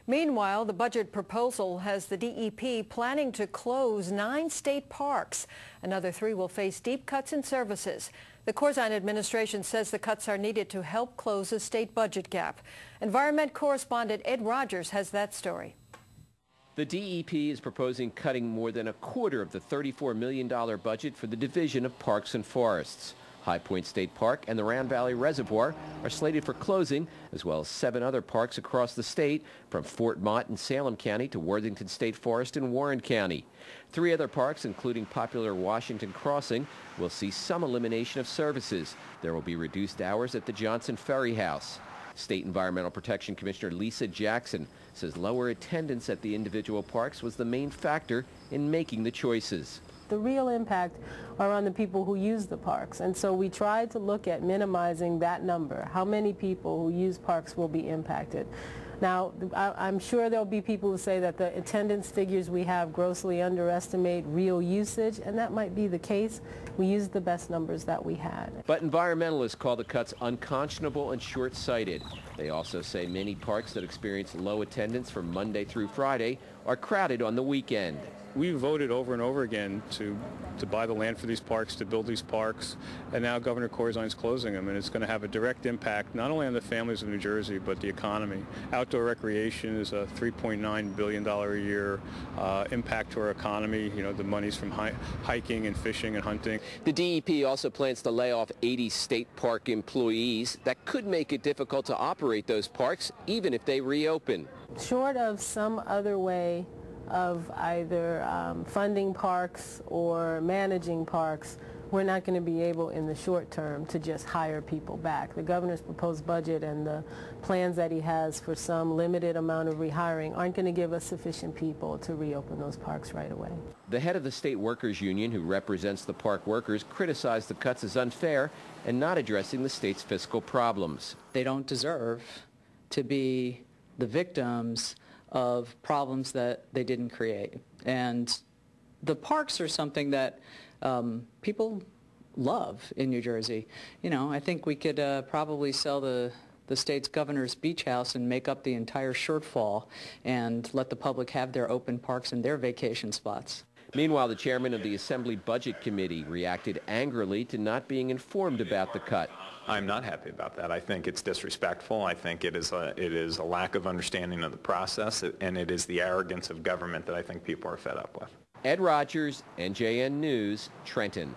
Meanwhile, the budget proposal has the DEP planning to close 9 state parks. Another 3 will face deep cuts in services. The Corzine administration says the cuts are needed to help close a state budget gap. Environment correspondent Ed Rogers has that story. The DEP is proposing cutting more than a quarter of the $34 million budget for the Division of Parks and Forests. High Point State Park and the Round Valley Reservoir are slated for closing, as well as 7 other parks across the state, from Fort Mott in Salem County to Worthington State Forest in Warren County. 3 other parks, including popular Washington Crossing, will see some elimination of services. There will be reduced hours at the Johnson Ferry House. State Environmental Protection Commissioner Lisa Jackson says lower attendance at the individual parks was the main factor in making the choices. The real impact are on the people who use the parks, and so we tried to look at minimizing that number. How many people who use parks will be impacted? Now, I'm sure there'll be people who say that the attendance figures we have grossly underestimate real usage, and that might be the case. We used the best numbers that we had. But environmentalists call the cuts unconscionable and short-sighted. They also say many parks that experience low attendance from Monday through Friday are crowded on the weekend. We voted over and over again to buy the land for these parks, to build these parks, and now Governor Corzine's closing them, and it's going to have a direct impact not only on the families of New Jersey, but the economy. Outdoor recreation is a $3.9 billion a year impact to our economy. You know, the money's from hiking and fishing and hunting. The DEP also plans to lay off 80 state park employees. That could make it difficult to operate those parks, even if they reopen. Short of some other way of either funding parks or managing parks, we're not going to be able in the short term to just hire people back. The governor's proposed budget and the plans that he has for some limited amount of rehiring aren't going to give us sufficient people to reopen those parks right away. The head of the state workers union, who represents the park workers, criticized the cuts as unfair and not addressing the state's fiscal problems. They don't deserve to be the victims of problems that they didn't create. And the parks are something that people love in New Jersey. You know, I think we could probably sell the state's governor's beach house and make up the entire shortfall and let the public have their open parks and their vacation spots. Meanwhile, the chairman of the Assembly Budget Committee reacted angrily to not being informed about the cut. I'm not happy about that. I think it's disrespectful. I think it is a lack of understanding of the process, and it is the arrogance of government that I think people are fed up with. Ed Rogers, NJN News, Trenton.